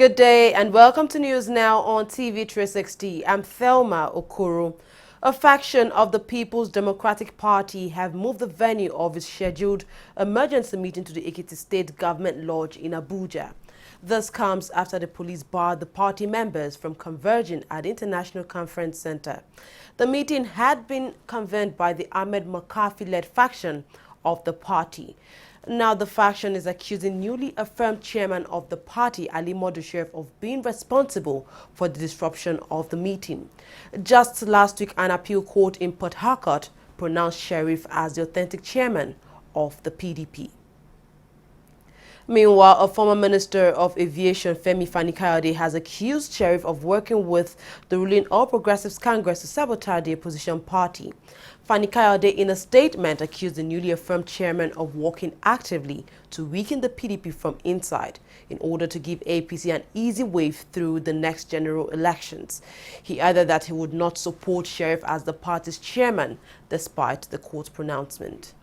Good day and welcome to News Now on TV360. I'm Thelma Okoro. A faction of the People's Democratic Party have moved the venue of its scheduled emergency meeting to the Ekiti State Government Lodge in Abuja. This comes after the police barred the party members from converging at the International Conference Center. The meeting had been convened by the Ahmed McCarthy-led faction of the party. Now, the faction is accusing newly affirmed chairman of the party, Ali Modu of being responsible for the disruption of the meeting. Just last week, an appeal court in Port Harcourt pronounced Sheriff as the authentic chairman of the PDP. Meanwhile, a former Minister of Aviation, Femi Fani-Kayode, has accused Sheriff of working with the ruling All Progressives Congress to sabotage the opposition party. Fani-Kayode, in a statement, accused the newly affirmed chairman of working actively to weaken the PDP from inside in order to give APC an easy way through the next general elections. He added that he would not support Sheriff as the party's chairman, despite the court's pronouncement.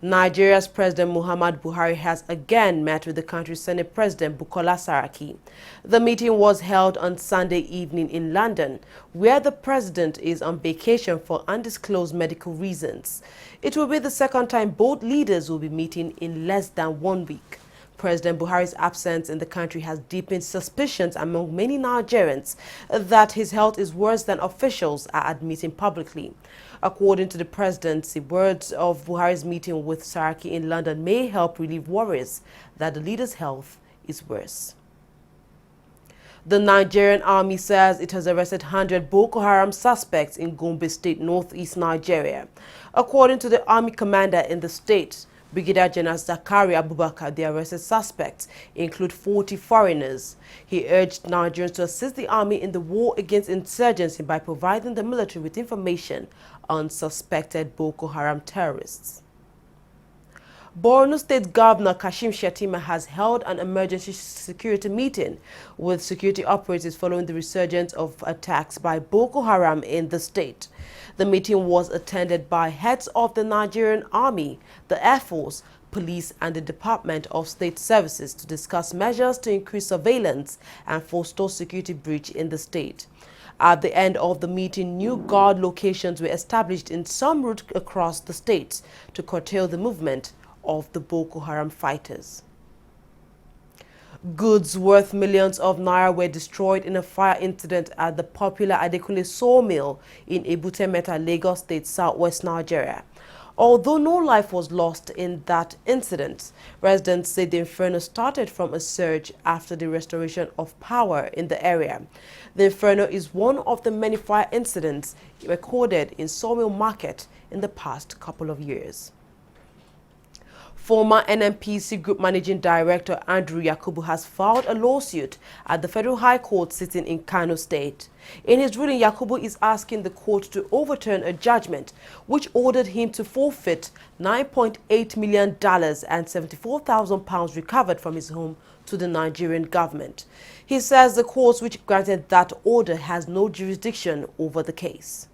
Nigeria's President Muhammadu Buhari has again met with the country's Senate President Bukola Saraki. The meeting was held on Sunday evening in London, where the president is on vacation for undisclosed medical reasons. It will be the second time both leaders will be meeting in less than 1 week. President Buhari's absence in the country has deepened suspicions among many Nigerians that his health is worse than officials are admitting publicly. According to the presidency, words of Buhari's meeting with Saraki in London may help relieve worries that the leader's health is worse. The Nigerian army says it has arrested 100 Boko Haram suspects in Gombe State, northeast Nigeria. According to the army commander in the state, Brigadier General Zakari Abubakar, the arrested suspects include 40 foreigners. He urged Nigerians to assist the army in the war against insurgency by providing the military with information on suspected Boko Haram terrorists. Borno State Governor Kashim Shettima has held an emergency security meeting with security operatives following the resurgence of attacks by Boko Haram in the state. The meeting was attended by heads of the Nigerian Army, the Air Force, Police and the Department of State Services to discuss measures to increase surveillance and forestall security breach in the state. At the end of the meeting, new guard locations were established in some routes across the state to curtail the movement of the Boko Haram fighters. Goods worth millions of naira were destroyed in a fire incident at the popular Adekunle sawmill in Ebute Metta, Lagos State, southwest Nigeria. Although no life was lost in that incident, residents say the inferno started from a surge after the restoration of power in the area. The inferno is one of the many fire incidents recorded in Sawmill Market in the past couple of years. Former NNPC Group Managing Director Andrew Yakubu has filed a lawsuit at the Federal High Court sitting in Kano State. In his ruling, Yakubu is asking the court to overturn a judgment which ordered him to forfeit $9.8 million and 74,000 pounds recovered from his home to the Nigerian government. He says the court which granted that order has no jurisdiction over the case.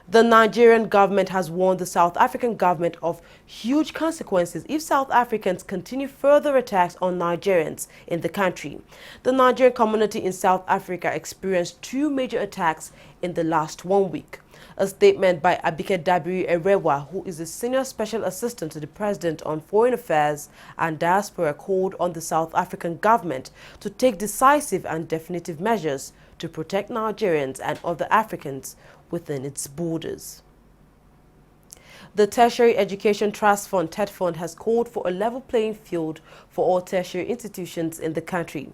The Nigerian government has warned the South African government of huge consequences if South Africans continue further attacks on Nigerians in the country. The Nigerian community in South Africa experienced 2 major attacks in the last 1 week. A statement by Abike Dabiri Erewa, who is the Senior Special Assistant to the President on Foreign Affairs and Diaspora, called on the South African government to take decisive and definitive measures to protect Nigerians and other Africans within its borders. The Tertiary Education Trust Fund, TETFund, has called for a level playing field for all tertiary institutions in the country.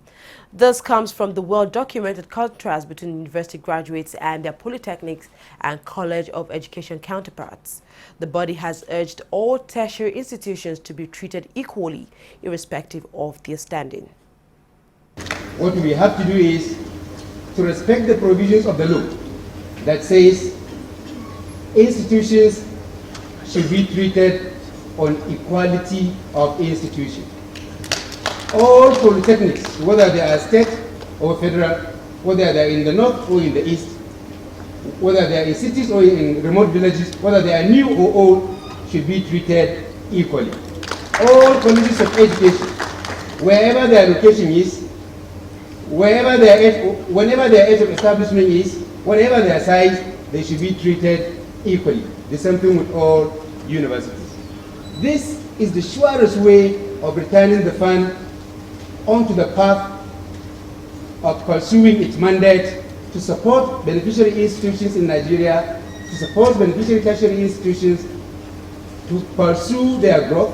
This comes from the well-documented contrast between university graduates and their polytechnics and College of Education counterparts. The body has urged all tertiary institutions to be treated equally, irrespective of their standing. What we have to do is to respect the provisions of the law that says institutions should be treated on equality of institution. All polytechnics, whether they are state or federal, whether they are in the north or in the east, whether they are in cities or in remote villages, whether they are new or old, should be treated equally. All colleges of education wherever their location is, whenever their age of establishment is, whatever their size, they should be treated equally. The same thing with all universities. This is the surest way of returning the fund onto the path of pursuing its mandate to support beneficiary institutions in Nigeria, to support beneficiary tertiary institutions, to pursue their growth,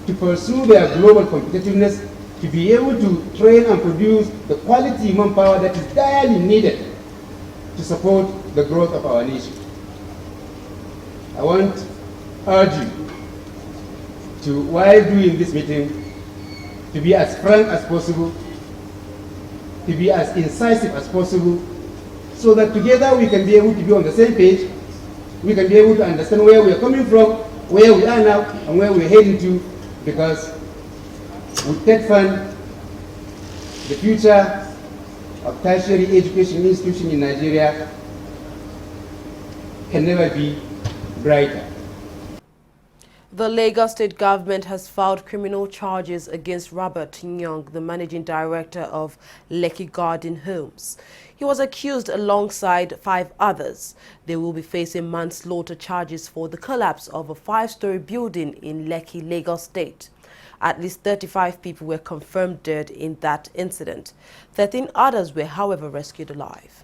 to pursue their global competitiveness, to be able to train and produce the quality manpower that is direly needed to support the growth of our nation. I want to urge you to, while doing this meeting, to be as frank as possible, to be as incisive as possible, so that together we can be able to be on the same page, we can be able to understand where we are coming from, where we are now, and where we're heading to, because with that fund, the future of tertiary education institution in Nigeria can never be brighter. The Lagos State government has filed criminal charges against Robert Young, the managing director of Lekki Garden Homes. He was accused alongside 5 others. They will be facing manslaughter charges for the collapse of a 5-story building in Lekki, Lagos State. At least 35 people were confirmed dead in that incident. 13 others were, however, rescued alive.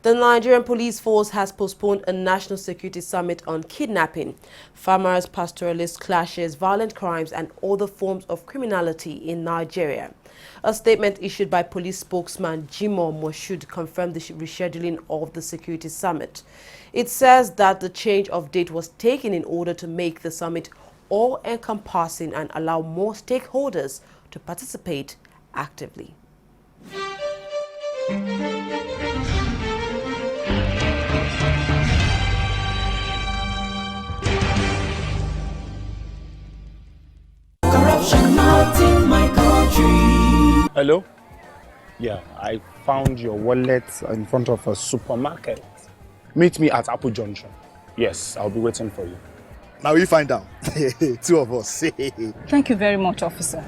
The Nigerian police force has postponed a national security summit on kidnapping, farmers, pastoralist clashes, violent crimes and other forms of criminality in Nigeria. A statement issued by police spokesman Jimoh Moshood confirmed the rescheduling of the security summit. It says that the change of date was taken in order to make the summit all-encompassing and allow more stakeholders to participate actively. Hello? Yeah, I found your wallet in front of a supermarket. Meet me at Apple Junction. Yes, I'll be waiting for you. Now we find out. 2 of us. Thank you very much, officer.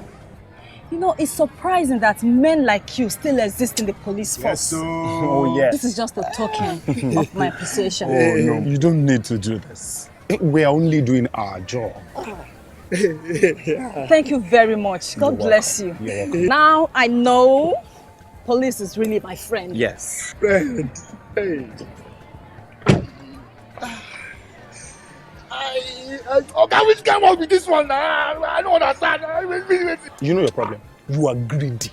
You know, it's surprising that men like you still exist in the police force. Yes, so... Oh, yes. This is just a token of my appreciation. Oh, no, you don't need to do this. We're only doing our job. Thank you very much. God bless you. You're welcome. Now I know police is really my friend. Yes. Friend. Hey. Okay, which came up with this one? I don't understand. You know your problem. You are greedy.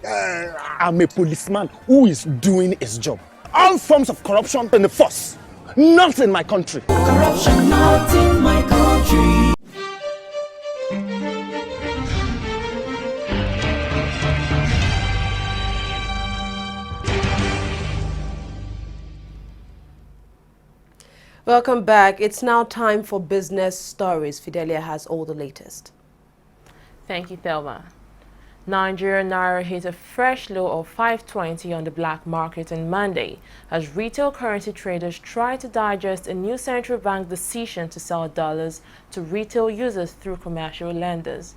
I'm a policeman who is doing his job. All forms of corruption in the force. Not in my country. Corruption not in my country. Welcome back. It's now time for business stories. Fidelia has all the latest. Thank you, Thelma. Nigerian naira hit a fresh low of 520 on the black market on Monday as retail currency traders try to digest a new central bank decision to sell dollars to retail users through commercial lenders.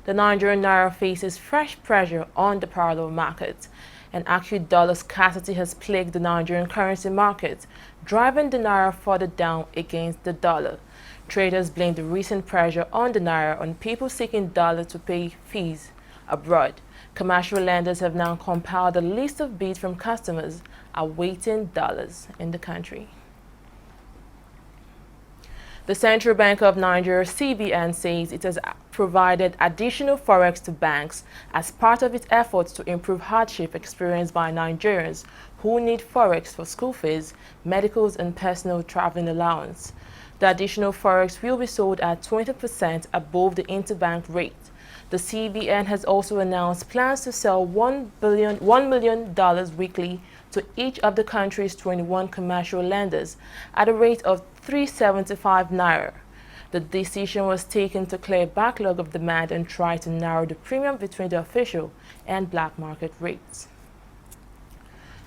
The Nigerian naira faces fresh pressure on the parallel market. An acute dollar scarcity has plagued the Nigerian currency market, driving the naira further down against the dollar. Traders blame the recent pressure on the naira on people seeking dollars to pay fees abroad. Commercial lenders have now compiled a list of bids from customers awaiting dollars in the country. The Central Bank of Nigeria, CBN, says it has provided additional forex to banks as part of its efforts to improve hardship experienced by Nigerians who need forex for school fees, medicals, and personal traveling allowance. The additional forex will be sold at 20% above the interbank rate. The CBN has also announced plans to sell $1 million weekly to each of the country's 21 commercial lenders at a rate of 375 naira. The decision was taken to clear a backlog of demand and try to narrow the premium between the official and black market rates.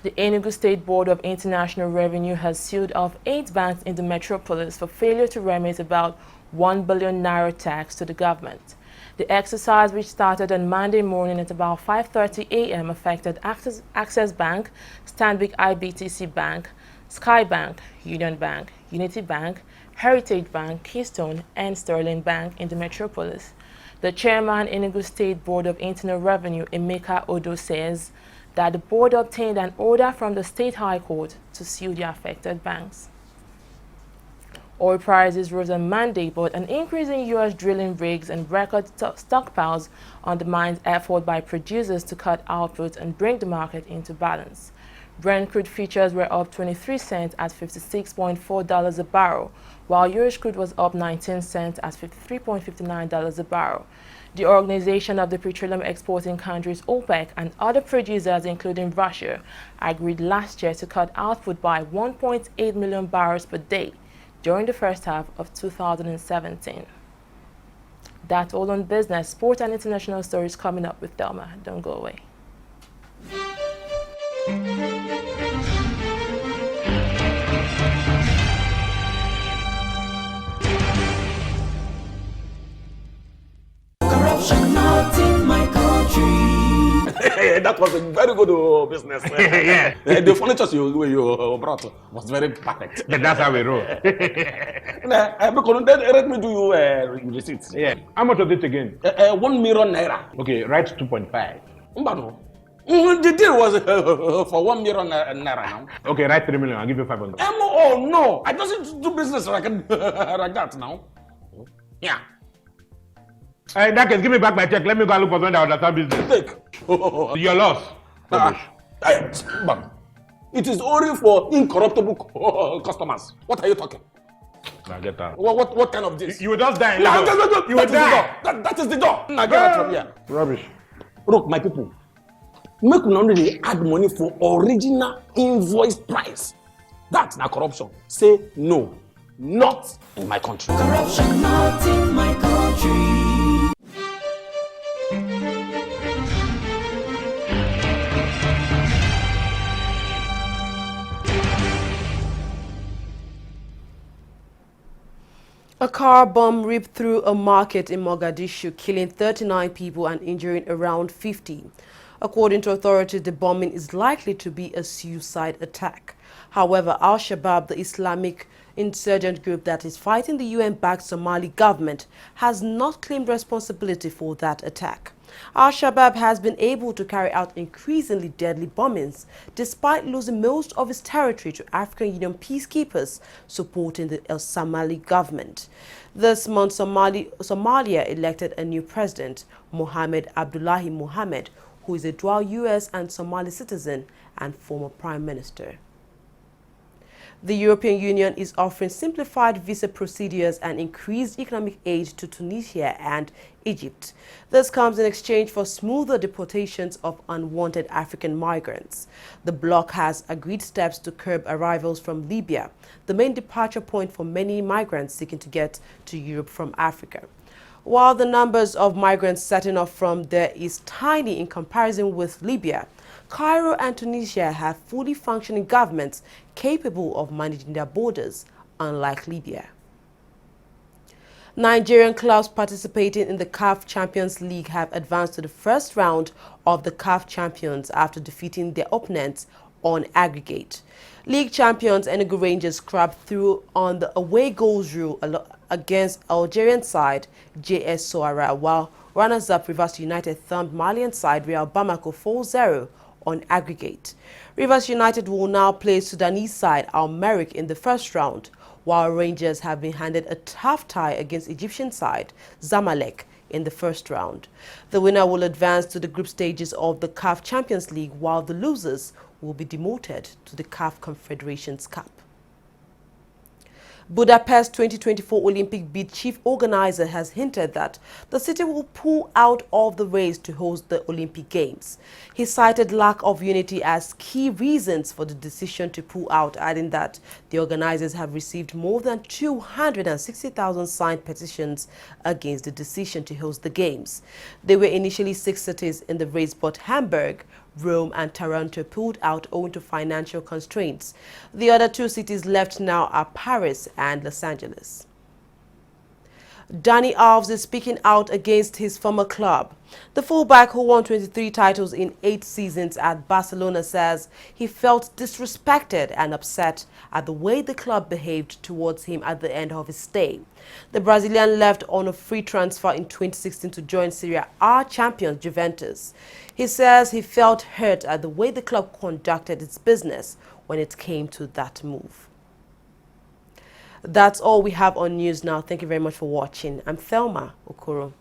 The Enugu State Board of International Revenue has sealed off 8 banks in the metropolis for failure to remit about 1 billion naira tax to the government. The exercise, which started on Monday morning at about 5:30 a.m., affected Access Bank, Stanbic IBTC Bank, Sky Bank, Union Bank, Unity Bank, Heritage Bank, Keystone, and Sterling Bank in the metropolis. The chairman, Enugu State Board of Internal Revenue, Emeka Odo, says that the board obtained an order from the State High Court to sue the affected banks. Oil prices rose on Monday, but an increase in U.S. drilling rigs and record stockpiles undermines effort by producers to cut output and bring the market into balance. Brent crude futures were up 23 cents at $56.4 a barrel, while US crude was up 19 cents at $53.59 a barrel. The Organization of the Petroleum Exporting Countries, OPEC, and other producers, including Russia, agreed last year to cut output by 1.8 million barrels per day during the first half of 2017. That's all on business, sport, and international stories coming up with Thelma. Don't go away. Corruption not in my country. That was a very good business. Yeah. The furniture you brought was very perfect. That's how we roll. Because let me do you receipts. Yeah. How much was it again? 1 million naira. Okay, write 2.5. Mbano. The deal was for 1 million naira now. Okay, write 3 million. I'll give you 500. Oh no, I don't do business like that now. Yeah. In that case, give me back my check. Let me go and look for one that understand business. Take. Your loss. It is only for incorruptible customers. What are you talking? Now get out. What kind of this? You will just die. No, You will die. That is the door. Now get out from here. Rubbish. Look, my people, make una only add money for original invoice price. That's not corruption. Say no, not in my country. Corruption not in my country. A car bomb ripped through a market in Mogadishu, killing 39 people and injuring around 50. According to authorities, the bombing is likely to be a suicide attack. However, Al-Shabaab, the Islamic insurgent group that is fighting the UN-backed Somali government, has not claimed responsibility for that attack. Al-Shabaab has been able to carry out increasingly deadly bombings despite losing most of its territory to African Union peacekeepers supporting the Somali government. This month, Somalia elected a new president, Mohamed Abdullahi Mohamed, who is a dual U.S. and Somali citizen and former prime minister. The European Union is offering simplified visa procedures and increased economic aid to Tunisia and Egypt. This comes in exchange for smoother deportations of unwanted African migrants. The bloc has agreed steps to curb arrivals from Libya, the main departure point for many migrants seeking to get to Europe from Africa. While the numbers of migrants setting off from there is tiny in comparison with Libya, Cairo and Tunisia have fully functioning governments capable of managing their borders, unlike Libya. Nigerian clubs participating in the CAF Champions League have advanced to the first round of the CAF Champions after defeating their opponents on aggregate. League champions Enugu Rangers scrapped through on the away goals rule against Algerian side JS Soara, while runners-up Rivers United thumped Malian side Real Bamako 4-0 on aggregate. Rivers United will now play Sudanese side Al Merrikh in the first round, while Rangers have been handed a tough tie against Egyptian side Zamalek in the first round. The winner will advance to the group stages of the CAF Champions League, while the losers will be demoted to the CAF Confederations Cup. Budapest 2024 Olympic bid chief organizer has hinted that the city will pull out of the race to host the Olympic Games. He cited lack of unity as key reasons for the decision to pull out, adding that the organizers have received more than 260,000 signed petitions against the decision to host the Games. There were initially 6 cities in the race, but Hamburg, Rome and Toronto pulled out owing to financial constraints. The other 2 cities left now are Paris and Los Angeles. Dani Alves is speaking out against his former club. The fullback, who won 23 titles in 8 seasons at Barcelona, says he felt disrespected and upset at the way the club behaved towards him at the end of his stay. The Brazilian left on a free transfer in 2016 to join Serie A champions Juventus. He says he felt hurt at the way the club conducted its business when it came to that move. That's all we have on news now. Thank you very much for watching. I'm Thelma Okoro.